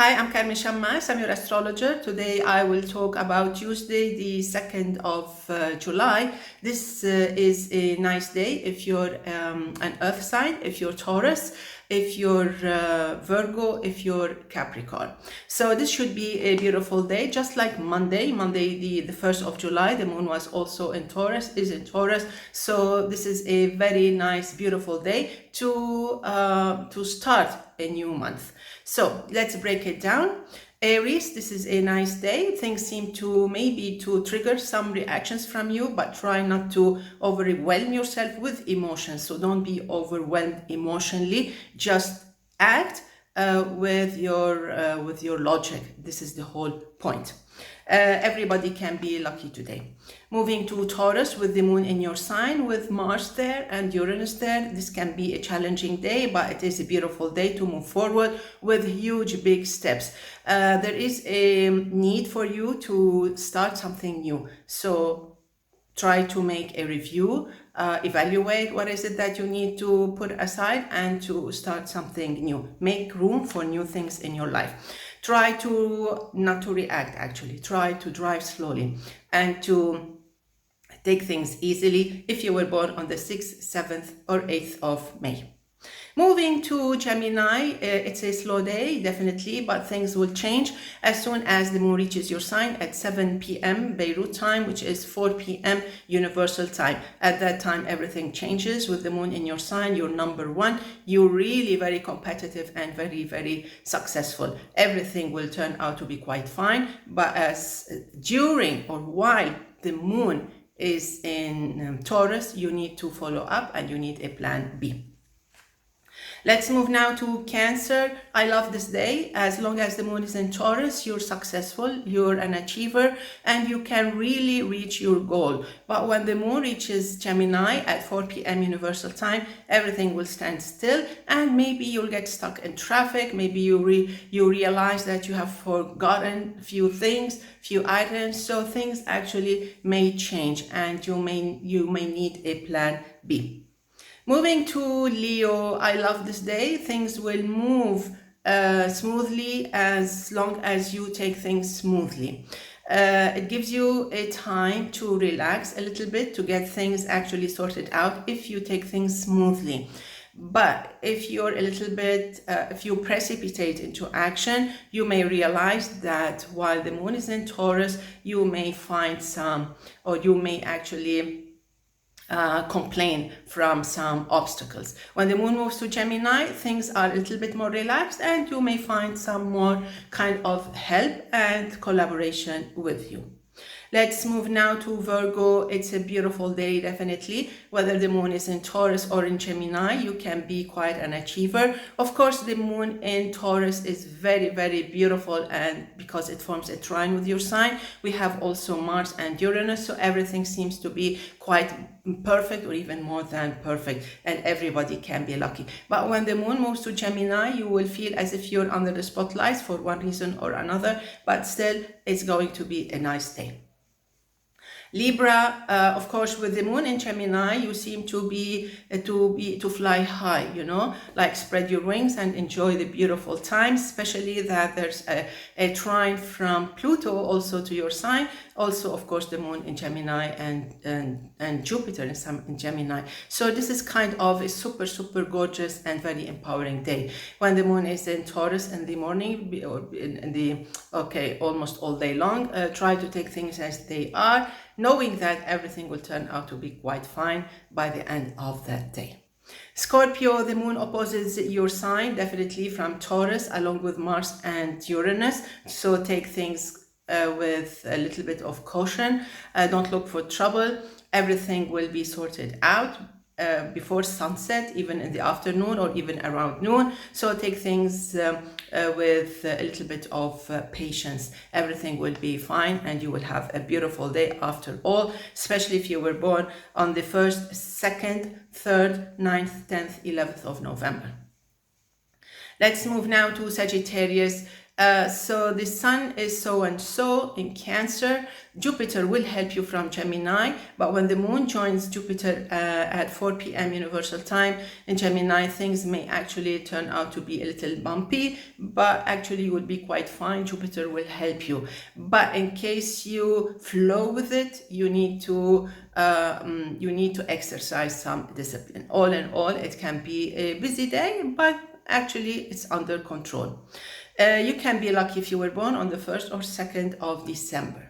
Hi, I'm Carmen Chammas. I'm your astrologer. Today I will talk about Tuesday, the 2nd of July. This is a nice day if you're an earth sign, if you're Taurus, if you're Virgo, if you're Capricorn. So this should be a beautiful day, just like Monday. Monday, the 1st of July, the moon was also in Taurus, is in Taurus. So this is a very nice, beautiful day to start a new month. So let's break it down. Aries, this is a nice day. Things seem to maybe to trigger some reactions from you, but try not to overwhelm yourself with emotions. So don't be overwhelmed emotionally. Just act with your logic. This is the whole point. Everybody can be lucky today. Moving to Taurus, with the moon in your sign, with Mars there and Uranus there, this can be a challenging day, but it is a beautiful day to move forward with huge, big steps. There is a need for you to start something new. So try to make a review, evaluate what is it that you need to put aside and to start something new. Make room for new things in your life. Try to not to react, actually. Try to drive slowly and to take things easily if you were born on the 6th, 7th or 8th of May. Moving to Gemini, it's a slow day, definitely, but things will change as soon as the moon reaches your sign at 7 p.m. Beirut time, which is 4 p.m. Universal time. At that time, everything changes with the moon in your sign. You're number one. You're really very competitive and very, very successful. Everything will turn out to be quite fine, but as during or while the moon is in Taurus, you need to follow up and you need a plan B. Let's move now to Cancer. I love this day. As long as the moon is in Taurus, you're successful, you're an achiever, and you can really reach your goal. But when the moon reaches Gemini at 4 p.m. Universal time, everything will stand still, and maybe you'll get stuck in traffic. Maybe you realize that you have forgotten a few things, few items. So things actually may change, and you may need a plan B. Moving to Leo, I love this day. Things will move smoothly as long as you take things smoothly. It gives you a time to relax a little bit, to get things actually sorted out if you take things smoothly. But if you're a little bit, if you precipitate into action, you may realize that while the moon is in Taurus, you may find some, or you may actually complain from some obstacles. When the moon moves to Gemini, things are a little bit more relaxed and you may find some more kind of help and collaboration with you. Let's move now to Virgo. It's a beautiful day, definitely. Whether the moon is in Taurus or in Gemini, you can be quite an achiever. Of course, the moon in Taurus is very, very beautiful, and because it forms a trine with your sign, we have also Mars and Uranus, so everything seems to be quite perfect or even more than perfect, and everybody can be lucky. But when the moon moves to Gemini, you will feel as if you're under the spotlights for one reason or another, but still it's going to be a nice day. Libra, of course, with the moon in Gemini, you seem to fly high, like spread your wings and enjoy the beautiful time, especially that there's a trine from Pluto also to your sign. Also, of course, the moon in Gemini and Jupiter in Gemini. So this is kind of a super, super gorgeous and very empowering day. When the moon is in Taurus in the morning, or almost all day long, try to take things as they are, knowing that everything will turn out to be quite fine by the end of that day. Scorpio, the moon opposes your sign, definitely from Taurus, along with Mars and Uranus. So take things with a little bit of caution. Don't look for trouble. Everything will be sorted out before sunset, even in the afternoon or even around noon. So take things with a little bit of patience. Everything will be fine and you will have a beautiful day after all, especially if you were born on the 1st, 2nd, 3rd, 9th, 10th, 11th of November. Let's move now to Sagittarius. So the sun is so and so in Cancer. Jupiter will help you from Gemini, but when the moon joins Jupiter at 4 p.m. Universal Time in Gemini, things may actually turn out to be a little bumpy, but actually you will be quite fine. Jupiter will help you. But in case you flow with it, you need to exercise some discipline. All in all, it can be a busy day, but actually it's under control. You can be lucky if you were born on the 1st or 2nd of December.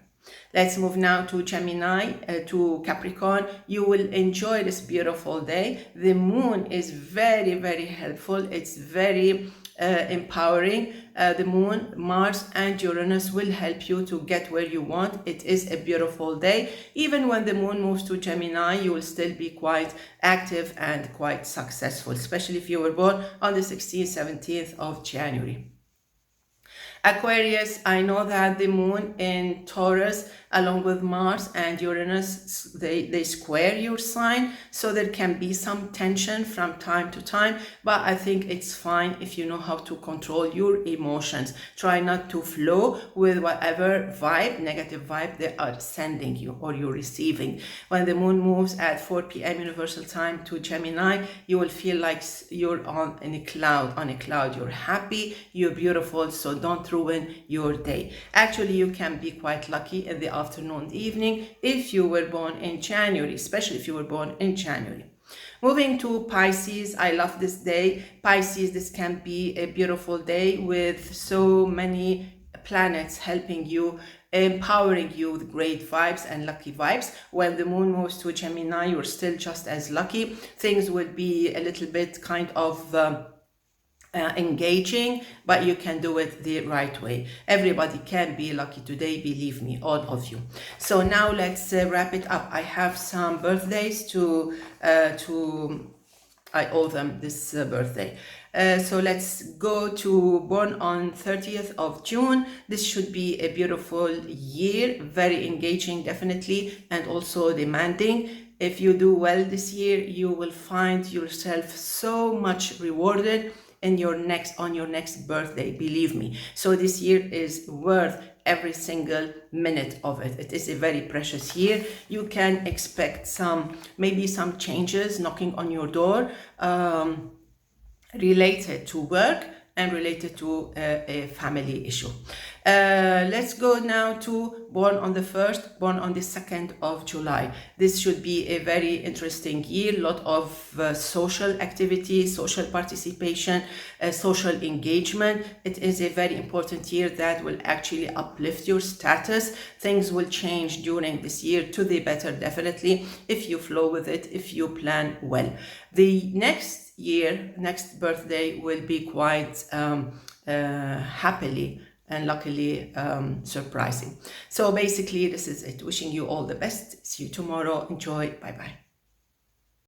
Let's move now to Gemini, to Capricorn. You will enjoy this beautiful day. The moon is very, very helpful. It's very empowering. The moon, Mars, and Uranus will help you to get where you want. It is a beautiful day. Even when the moon moves to Gemini, you will still be quite active and quite successful, especially if you were born on the 16th, 17th of January. Aquarius, I know that the moon in Taurus, along with Mars and Uranus, they square your sign, so there can be some tension from time to time, but I think it's fine if you know how to control your emotions. Try not to flow with whatever vibe, negative vibe they are sending you or you're receiving. When the moon moves at 4 p.m. Universal Time to Gemini, you will feel like you're on a cloud. You're happy, you're beautiful, so don't ruin your day. Actually, you can be quite lucky in the afternoon, evening, if you were born in January, especially if you were born in January. Moving to Pisces, I love this day. Pisces, this can be a beautiful day with so many planets helping you, empowering you with great vibes and lucky vibes. When the moon moves to Gemini, you're still just as lucky. Things will be a little bit kind of engaging, but you can do it the right way. Everybody can be lucky today, believe me, all of you. So now let's wrap it up. I have some birthdays I owe them this birthday. So let's go to born on 30th of June. This should be a beautiful year, very engaging definitely, and also demanding. If you do well this year, you will find yourself so much rewarded on your next birthday, believe me. So this year is worth every single minute of it. It is a very precious year. You can expect maybe some changes knocking on your door, related to work and related to a family issue. Let's go now to born on the 1st, born on the 2nd of July. This should be a very interesting year. A lot of social activity, social participation, social engagement. It is a very important year that will actually uplift your status. Things will change during this year to the better, definitely, if you flow with it, if you plan well. The next birthday will be quite happily and luckily surprising. So basically this is it. Wishing you all the best. See you tomorrow. Enjoy. Bye bye.